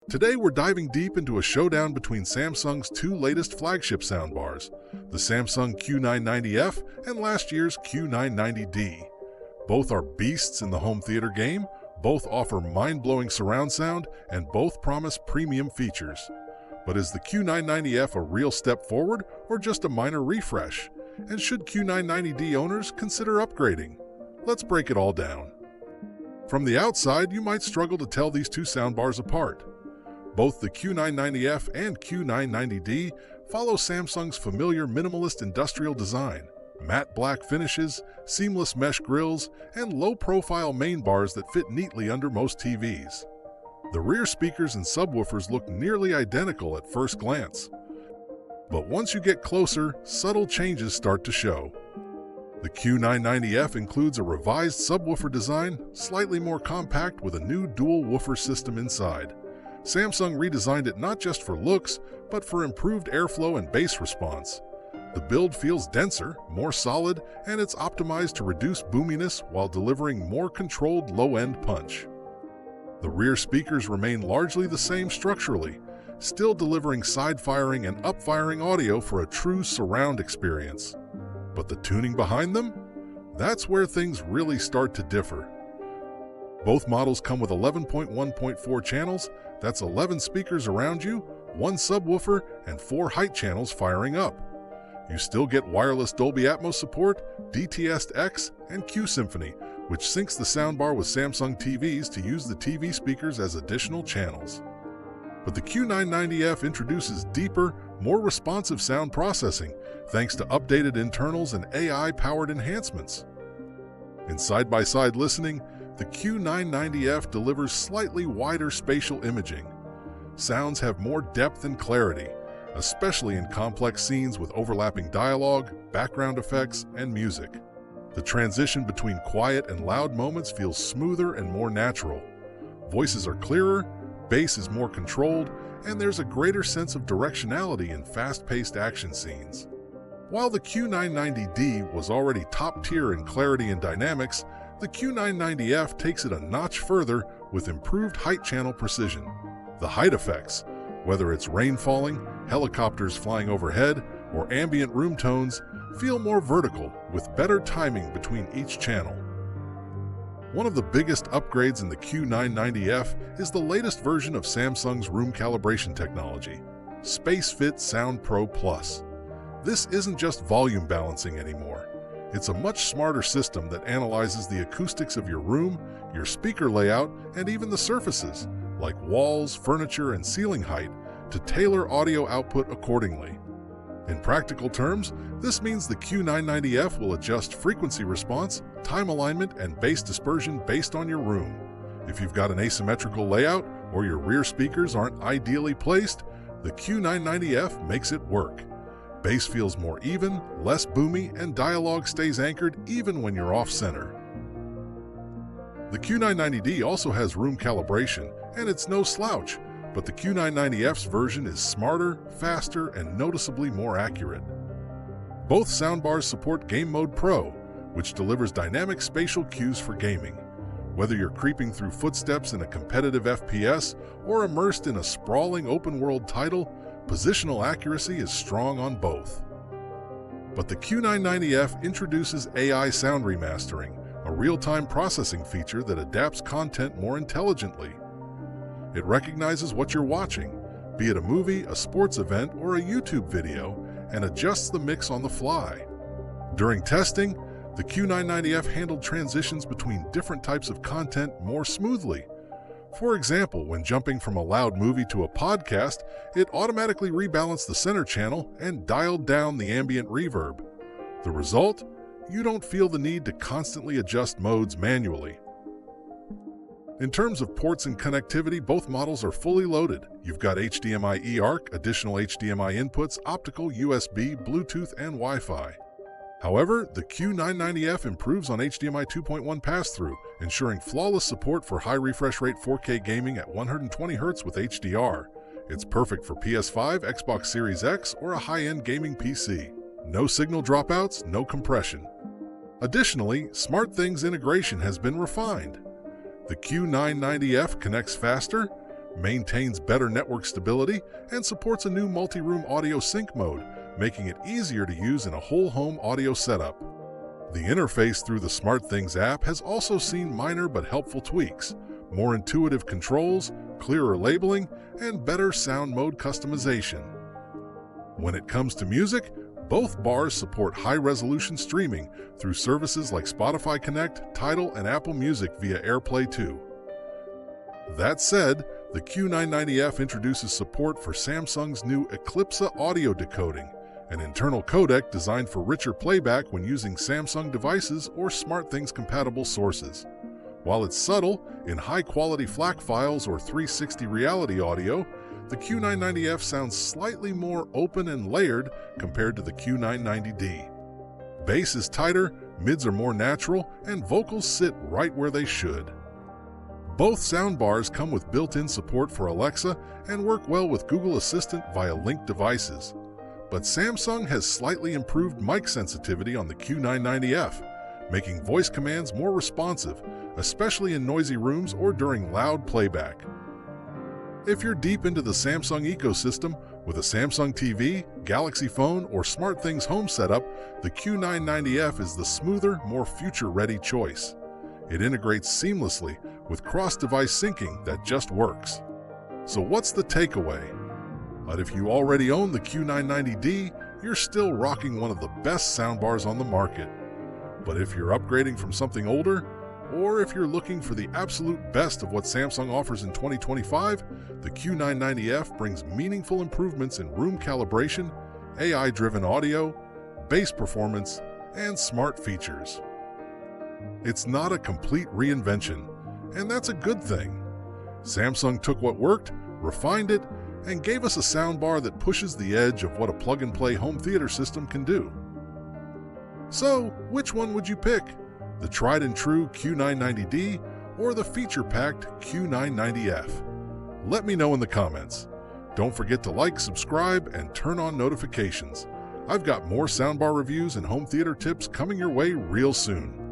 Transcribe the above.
Today we're diving deep into a showdown between Samsung's two latest flagship soundbars, the Samsung Q990F and last year's Q990D. Both are beasts in the home theater game, both offer mind-blowing surround sound, and both promise premium features. But is the Q990F a real step forward or just a minor refresh? And should Q990D owners consider upgrading? Let's break it all down. From the outside, you might struggle to tell these two soundbars apart. Both the Q990F and Q990D follow Samsung's familiar minimalist industrial design, matte black finishes, seamless mesh grills, and low-profile main bars that fit neatly under most TVs. The rear speakers and subwoofers look nearly identical at first glance. But once you get closer, subtle changes start to show. The Q990F includes a revised subwoofer design, slightly more compact with a new dual woofer system inside. Samsung redesigned it not just for looks, but for improved airflow and bass response. The build feels denser, more solid, and it's optimized to reduce boominess while delivering more controlled low-end punch. The rear speakers remain largely the same structurally, still delivering side-firing and up-firing audio for a true surround experience. But the tuning behind them? That's where things really start to differ. Both models come with 11.1.4 channels, that's 11 speakers around you, 1 subwoofer, and 4 height channels firing up. You still get wireless Dolby Atmos support, DTS-X, and Q Symphony, which syncs the soundbar with Samsung TVs to use the TV speakers as additional channels. But the Q990F introduces deeper, more responsive sound processing, thanks to updated internals and AI-powered enhancements. In side-by-side listening, the Q990F delivers slightly wider spatial imaging. Sounds have more depth and clarity, especially in complex scenes with overlapping dialogue, background effects, and music. The transition between quiet and loud moments feels smoother and more natural. Voices are clearer, bass is more controlled, and there's a greater sense of directionality in fast-paced action scenes. While the Q990D was already top-tier in clarity and dynamics, the Q990F takes it a notch further with improved height channel precision. The height effects, whether it's rain falling, helicopters flying overhead, or ambient room tones, feel more vertical with better timing between each channel. One of the biggest upgrades in the Q990F is the latest version of Samsung's room calibration technology, SpaceFit Sound Pro Plus. This isn't just volume balancing anymore. It's a much smarter system that analyzes the acoustics of your room, your speaker layout, and even the surfaces, like walls, furniture, and ceiling height, to tailor audio output accordingly. In practical terms, this means the Q990F will adjust frequency response, time alignment, and bass dispersion based on your room. If you've got an asymmetrical layout or your rear speakers aren't ideally placed, the Q990F makes it work. Bass feels more even, less boomy, and dialogue stays anchored even when you're off-center. The Q990D also has room calibration, and it's no slouch, but the Q990F's version is smarter, faster, and noticeably more accurate. Both soundbars support Game Mode Pro, which delivers dynamic spatial cues for gaming. Whether you're creeping through footsteps in a competitive FPS or immersed in a sprawling open-world title, positional accuracy is strong on both. But the Q990F introduces AI sound remastering, a real-time processing feature that adapts content more intelligently. It recognizes what you're watching, be it a movie, a sports event, or a YouTube video, and adjusts the mix on the fly. During testing, the Q990F handled transitions between different types of content more smoothly. For example, when jumping from a loud movie to a podcast, it automatically rebalanced the center channel and dialed down the ambient reverb. The result? You don't feel the need to constantly adjust modes manually. In terms of ports and connectivity, both models are fully loaded. You've got HDMI eARC, additional HDMI inputs, optical, USB, Bluetooth, and Wi-Fi. However, the Q990F improves on HDMI 2.1 pass-through, ensuring flawless support for high refresh rate 4K gaming at 120Hz with HDR. It's perfect for PS5, Xbox Series X, or a high-end gaming PC. No signal dropouts, no compression. Additionally, SmartThings integration has been refined. The Q990F connects faster, maintains better network stability, and supports a new multi-room audio sync mode, making it easier to use in a whole home audio setup. The interface through the SmartThings app has also seen minor but helpful tweaks, more intuitive controls, clearer labeling, and better sound mode customization. When it comes to music, both bars support high-resolution streaming through services like Spotify Connect, Tidal, and Apple Music via AirPlay 2. That said, the Q990F introduces support for Samsung's new Eclipse audio decoding, an internal codec designed for richer playback when using Samsung devices or SmartThings-compatible sources. While it's subtle, in high-quality FLAC files or 360 reality audio, the Q990F sounds slightly more open and layered compared to the Q990D. Bass is tighter, mids are more natural, and vocals sit right where they should. Both soundbars come with built-in support for Alexa and work well with Google Assistant via linked devices. But Samsung has slightly improved mic sensitivity on the Q990F, making voice commands more responsive, especially in noisy rooms or during loud playback. If you're deep into the Samsung ecosystem, with a Samsung TV, Galaxy phone, or SmartThings home setup, the Q990F is the smoother, more future-ready choice. It integrates seamlessly with cross-device syncing that just works. So what's the takeaway? But if you already own the Q990D, you're still rocking one of the best soundbars on the market. But if you're upgrading from something older, or if you're looking for the absolute best of what Samsung offers in 2025, the Q990F brings meaningful improvements in room calibration, AI-driven audio, bass performance, and smart features. It's not a complete reinvention, and that's a good thing. Samsung took what worked, refined it, and gave us a soundbar that pushes the edge of what a plug-and-play home theater system can do. So, which one would you pick? The tried-and-true Q990D or the feature-packed Q990F? Let me know in the comments. Don't forget to like, subscribe, and turn on notifications. I've got more soundbar reviews and home theater tips coming your way real soon.